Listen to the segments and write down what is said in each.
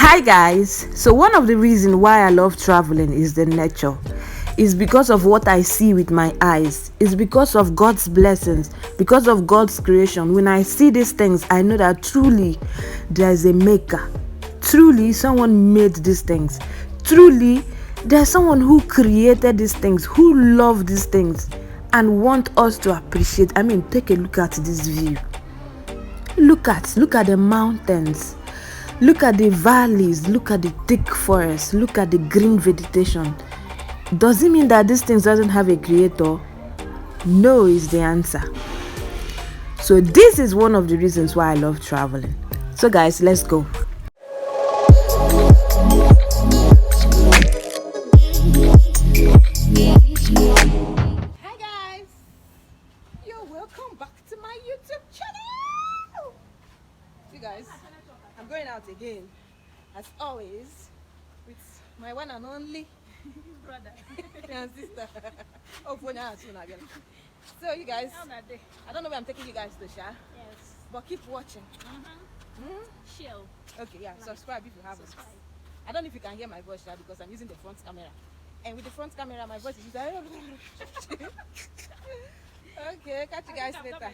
Hi guys, so one of the reasons why I love traveling is the nature. It's because of what I see with my eyes. It's because of God's blessings, because of God's creation. When I see these things, I know that truly there is a maker. Truly someone made these things. Truly there's someone who created these things, who loved these things and want us to appreciate. Take a look at this view. Look at the mountains. Look at the valleys, look at the thick forests, look at the green vegetation. Does it mean that these things doesn't have a creator? No is the answer. So this is one of the reasons why I love traveling. So guys, let's go. Hi guys, you're welcome back to my YouTube channel. You guys, I'm going out again, as always, with my one and only brother and sister. Oh, for now, soon again. So you guys, I don't know where I'm taking you guys to, Sha. Yes. But keep watching. Chill. Okay, yeah. Subscribe if you haven't. I don't know if you can hear my voice, Sha, because I'm using the front camera. And with the front camera, my voice is okay, catch you guys later.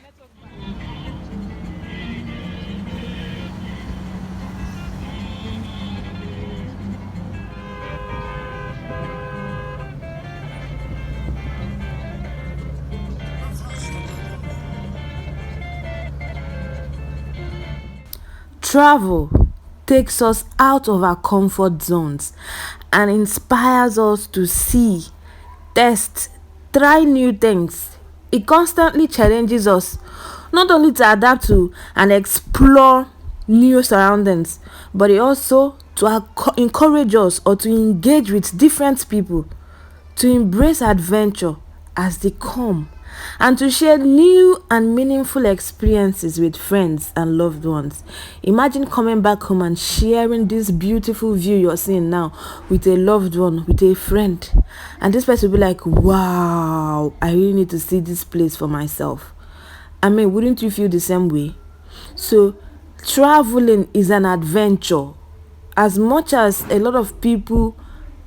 Travel takes us out of our comfort zones and inspires us to see, test, try new things. It constantly challenges us not only to adapt to and explore new surroundings, but it also to encourage us or to engage with different people, to embrace adventure as they come, and to share new and meaningful experiences with friends and loved ones. Imagine coming back home and sharing this beautiful view you're seeing now with a loved one, with a friend, and this person will be like, wow, I really need to see this place for myself. Wouldn't you feel the same way? So traveling is an adventure. As much as a lot of people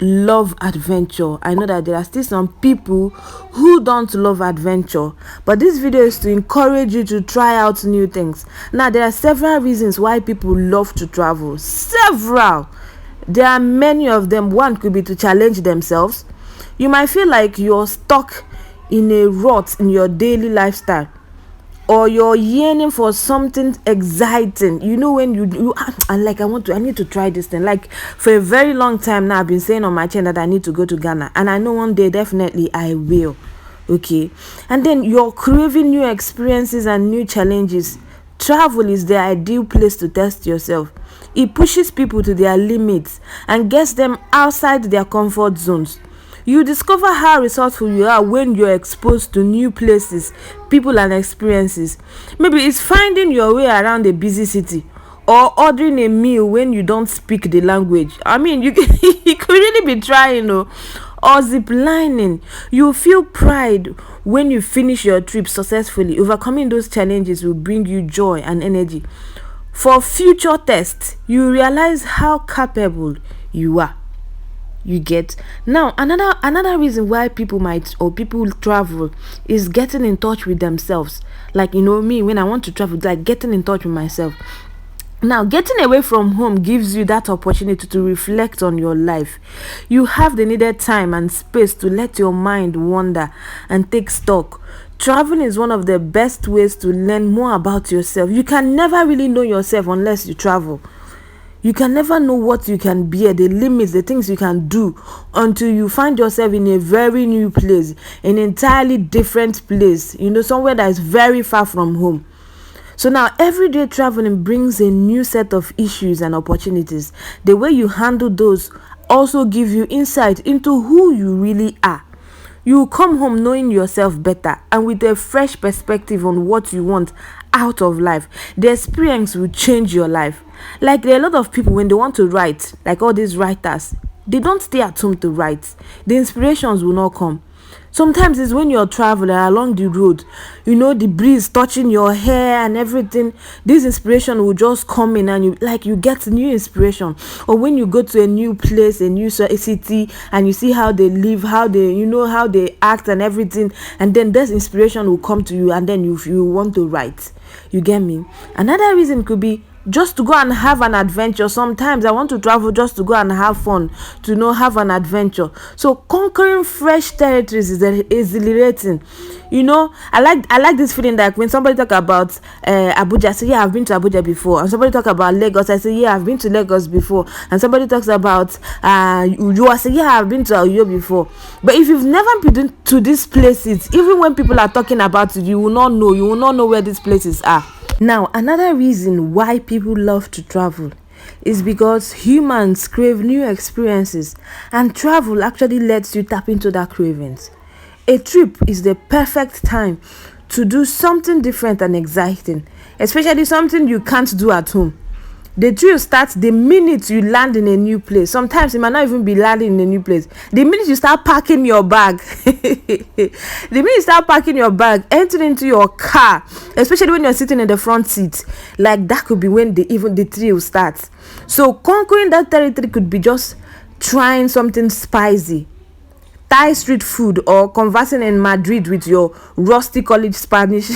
love adventure, I know that there are still some people who don't love adventure, but this video is to encourage you to try out new things. Now there are several reasons why people love to travel. There are many of them. One could be to challenge themselves. You might feel like you're stuck in a rut in your daily lifestyle, or you're yearning for something exciting. When you I need to try this thing. Like for a very long time now, I've been saying on my channel that I need to go to Ghana, and I know one day definitely I will. Okay, and then you're craving new experiences and new challenges. Travel is the ideal place to test yourself. It pushes people to their limits and gets them outside their comfort zones. You discover how resourceful you are when you're exposed to new places, people and experiences. Maybe it's finding your way around a busy city, or ordering a meal when you don't speak the language. You could really be trying, or zip lining. You feel pride when you finish your trip successfully. Overcoming those challenges will bring you joy and energy. For future tests, you realize how capable you are. You get. Now another reason why people travel is getting in touch with themselves. Like me, when I want to travel, like getting in touch with myself. Now, getting away from home gives you that opportunity to reflect on your life. You have the needed time and space to let your mind wander and take stock. Traveling is one of the best ways to learn more about yourself. You can never really know yourself unless you travel. You can never know what you can bear, the limits, the things you can do, until you find yourself in a very new place, an entirely different place, somewhere that is very far from home. So now, everyday traveling brings a new set of issues and opportunities. The way you handle those also give you insight into who you really are. You come home knowing yourself better and with a fresh perspective on what you want out of life. The experience will change your life. Like there are a lot of people, when they want to write, like all these writers, they don't stay at home to write. The inspirations will not come. Sometimes it's when you're traveling along the road, the breeze touching your hair and everything. This inspiration will just come in, and you get new inspiration. Or when you go to a new place, a new city, and you see how they live, how they act and everything, and then this inspiration will come to you, and then you want to write. You get me? Another reason could be just to go and have an adventure. Sometimes I want to travel just to go and have fun, to have an adventure. So conquering fresh territories is exhilarating. I like this feeling that when somebody talk about Abuja, I say, yeah, I've been to Abuja before. And somebody talk about Lagos, I say, yeah, I've been to Lagos before. And somebody talks about Uyo, I say, yeah, I've been to Uyo before. But if you've never been to these places, even when people are talking about it, you will not know where these places are. Now, another reason why people love to travel is because humans crave new experiences, and travel actually lets you tap into that cravings. A trip is the perfect time to do something different and exciting, especially something you can't do at home. The thrill starts the minute you land in a new place. Sometimes it might not even be landing in a new place. The minute you start packing your bag, entering into your car, especially when you're sitting in the front seat, like that could be when the thrill starts. So conquering that territory could be just trying something spicy, Thai street food, or conversing in Madrid with your rusty college Spanish.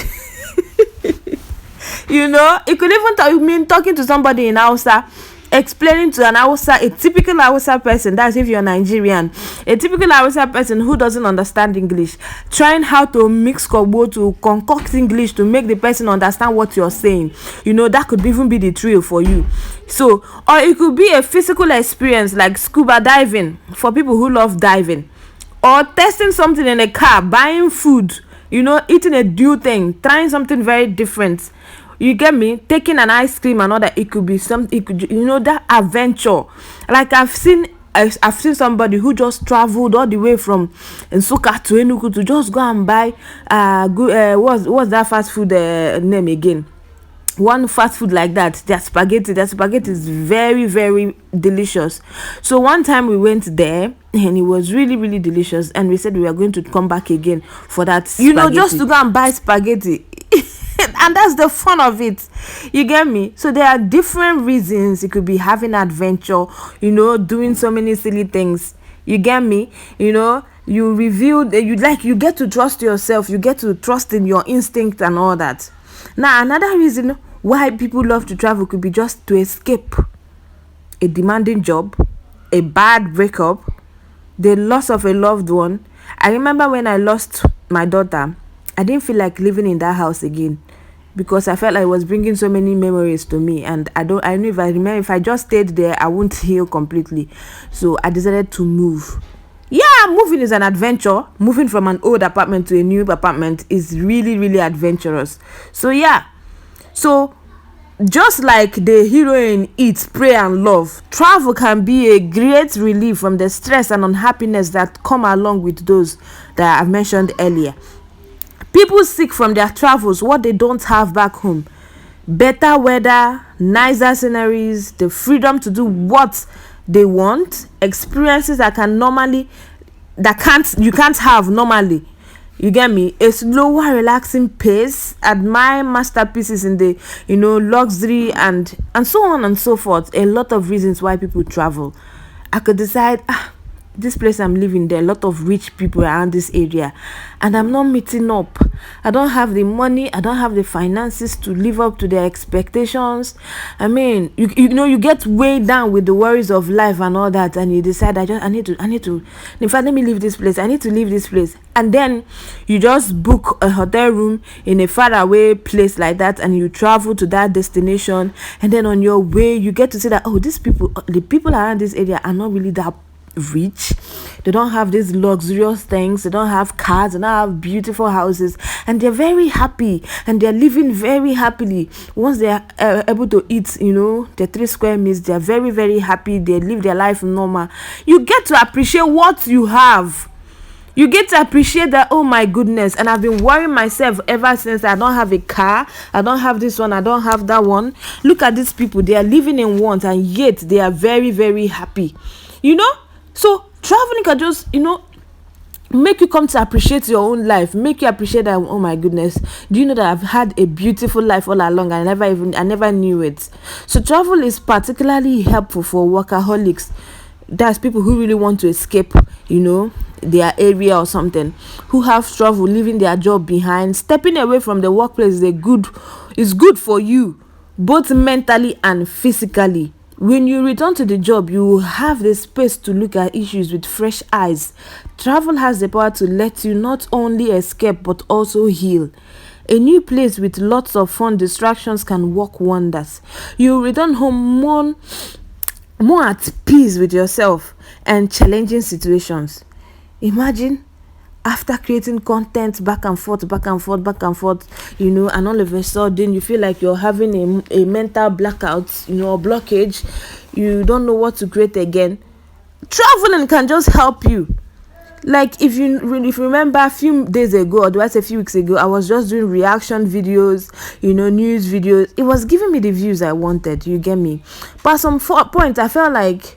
It could even mean talking to somebody in Hausa, explaining to an Hausa, a typical Hausa person, that's if you're Nigerian, a typical Hausa person who doesn't understand English, trying how to mix kobo to concoct English to make the person understand what you're saying. That could even be the thrill for you. So, or it could be a physical experience like scuba diving for people who love diving, or testing something in a car, buying food, eating a new thing, trying something very different. You get me? Taking an ice cream and all that. It could be something. It could, that adventure. Like I've seen somebody who just traveled all the way from Nsukka to Enugu to just go and buy what's that fast food name again? One fast food like that. Their spaghetti is very, very delicious. So one time we went there and it was really, really delicious, and we said we were going to come back again for that spaghetti. Just to go and buy spaghetti. And that's the fun of it. You get me? So there are different reasons. It could be having adventure, doing so many silly things. You get me? You reveal, you get to trust yourself. You get to trust in your instinct and all that. Now, another reason why people love to travel could be just to escape a demanding job, a bad breakup, the loss of a loved one. I remember when I lost my daughter, I didn't feel like living in that house again, because I felt like it was bringing so many memories to me, and I knew if I just stayed there, I won't heal completely. So I decided to move. Yeah, moving is an adventure. Moving from an old apartment to a new apartment is really, really adventurous. So yeah. So just like the heroine Eat, Pray and Love, travel can be a great relief from the stress and unhappiness that come along with those that I've mentioned earlier. People seek from their travels what they don't have back home: better weather, nicer sceneries, the freedom to do what they want, experiences that you can't have normally. You get me? A slower, relaxing pace, admire masterpieces in the luxury, and so on and so forth. A lot of reasons why people travel. I could decide, this place I'm living, there are a lot of rich people around this area, and I'm not meeting up. I don't have the money, I don't have the finances to live up to their expectations. I mean, you get weighed down with the worries of life and all that, and you decide, I need to in fact, let me leave this place. I need to leave this place. And then you just book a hotel room in a faraway place like that, and you travel to that destination, and then on your way you get to see that, the people around this area are not really that rich. They don't have these luxurious things, they don't have cars, they don't have beautiful houses, and they're very happy, and they're living very happily. Once they are able to eat their 3 square meals, they're very, very happy. They live their life normal. You get to appreciate what you have. You get to appreciate that, oh my goodness. And I've been worrying myself ever since. I don't have a car, I don't have this one, I don't have that one. Look at these people, they are living in want, and yet they are very, very happy. So traveling can just make you come to appreciate your own life, make you appreciate that, oh my goodness, do you know that I've had a beautiful life all along? I never knew it. So travel is particularly helpful for workaholics. That's people who really want to escape, their area or something, who have trouble leaving their job behind. Stepping away from the workplace is good for you, both mentally and physically. When you return to the job, you have the space to look at issues with fresh eyes. Travel has the power to let you not only escape but also heal. A new place with lots of fun distractions can work wonders. You return home more at peace with yourself and challenging situations. Imagine after creating content back and forth, and all of a sudden you feel like you're having a mental blackout, or blockage, you don't know what to create again. Traveling can just help you. Like if you remember a few days ago, or do I say a few weeks ago, I was just doing reaction videos, news videos. It was giving me the views I wanted, you get me? But at some point I felt like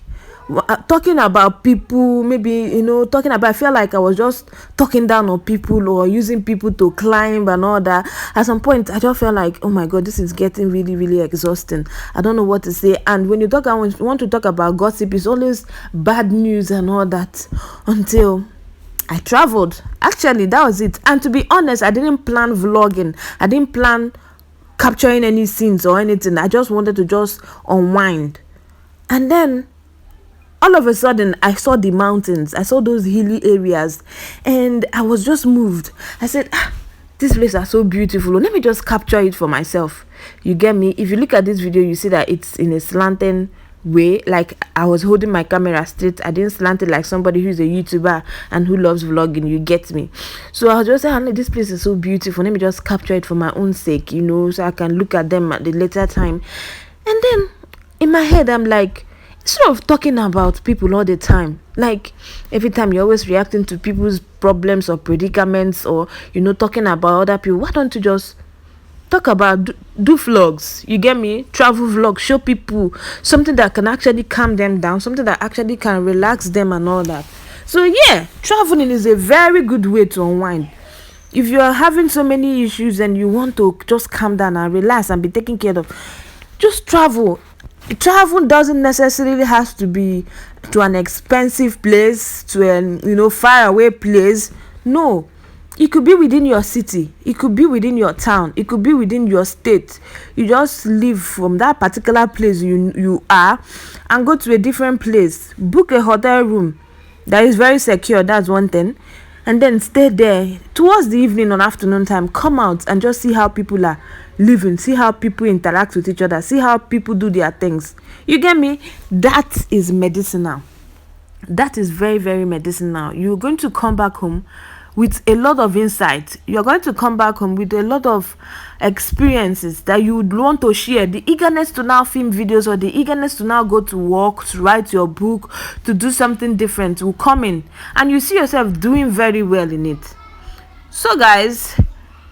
talking about people, I feel like I was just talking down on people or using people to climb and all that. At some point I just felt like, oh my god, this is getting really, really exhausting. I don't know what to say. And when you want to talk about gossip, it's always bad news and all that, until I traveled. Actually, that was it. And to be honest, I didn't plan vlogging. I didn't plan capturing any scenes or anything. I just wanted to just unwind. And then all of a sudden, I saw the mountains. I saw those hilly areas, and I was just moved. I said, these places are so beautiful. Let me just capture it for myself. You get me? If you look at this video, you see that it's in a slanting way. Like I was holding my camera straight. I didn't slant it like somebody who's a YouTuber and who loves vlogging. You get me? So I was just saying, this place is so beautiful. Let me just capture it for my own sake, so I can look at them at the later time. And then in my head, I'm like, instead of talking about people all the time, like every time you're always reacting to people's problems or predicaments, or talking about other people, why don't you just talk about do vlogs? You get me? Travel vlogs, show people something that can actually calm them down, something that actually can relax them and all that. So yeah, traveling is a very good way to unwind. If you are having so many issues and you want to just calm down and relax and be taken care of, just travel. Travel doesn't necessarily have to be to an expensive place, to a far away place. No, it could be within your city, it could be within your town, it could be within your state. You just leave from that particular place you are and go to a different place. Book a hotel room that is very secure. That's one thing. And then stay there towards the evening or afternoon time. Come out and just see how people are living, see how people interact with each other, see how people do their things. You get me? That is medicinal. That is very, very medicinal. You're going to come back home with a lot of insight. You're going to come back home with a lot of experiences that you would want to share. The eagerness to now film videos, or the eagerness to now go to work, to write your book, to do something different will come in, and you see yourself doing very well in it. So guys,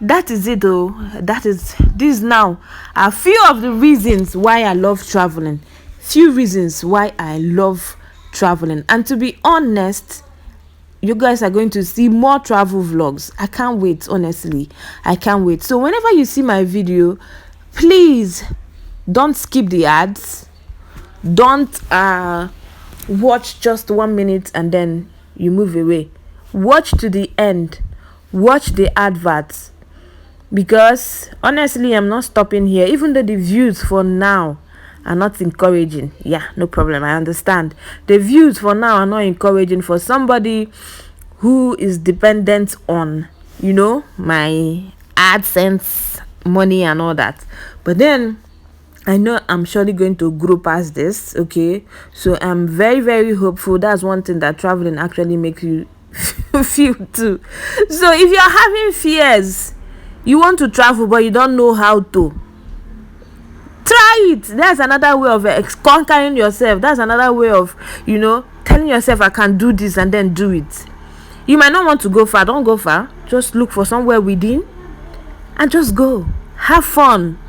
that is it though. This now a few of the reasons why I love traveling. Few reasons why I love traveling. And to be honest, you guys are going to see more travel vlogs. I can't wait, honestly. I can't wait. So whenever you see my video, please don't skip the ads. Don't watch just 1 minute and then you move away. Watch to the end. Watch the adverts. Because honestly, I'm not stopping here. Even though the views for now are not encouraging. Yeah, no problem. I understand. The views for now are not encouraging for somebody who is dependent on, my AdSense money and all that. But then I know I'm surely going to grow past this. Okay, so I'm very, very hopeful. That's one thing that traveling actually makes you feel too. So if you're having fears, you want to travel but you don't know how to, try it. That's another way of conquering yourself. That's another way of telling yourself, I can do this, and then do it. You might not want to go far. Don't go far. Just look for somewhere within and just go. Have fun.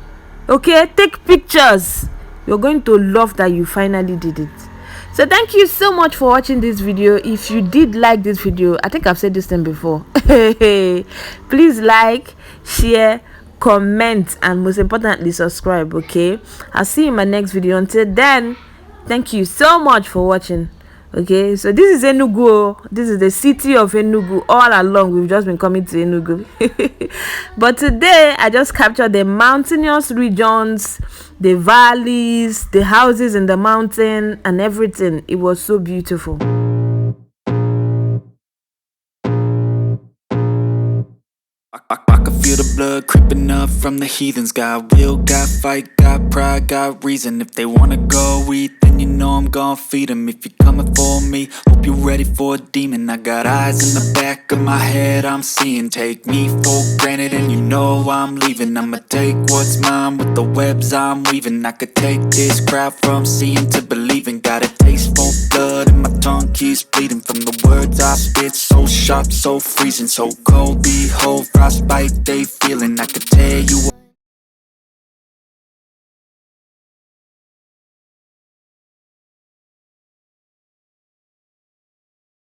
Okay, take pictures. You're going to love that you finally did it. So thank you so much for watching this video. If you did like this video, I think I've said this thing before, please like, share, comment, and most importantly subscribe. Okay, I'll see you in my next video. Until then, thank you so much for watching. Okay, so this is Enugu. This is the city of Enugu. All along we've just been coming to Enugu. But today I just captured the mountainous regions, the valleys, the houses in the mountain, and everything. It was so beautiful. I can feel the blood creeping up from the heathens. Got will, got fight, got pride, got reason. If they wanna go eat, then you know I'm gon' feed them. If you're coming for me, hope you're ready for a demon. I got eyes in the back of my head, I'm seeing. Take me for granted and you know I'm leaving. I'ma take what's mine with the webs I'm weaving. I could take this crowd from seeing to believing. Got a taste for blood and my tongue keeps bleeding from the words I spit. So sharp, so freezing, so cold. Behold, frostbite they feeling. I could tell you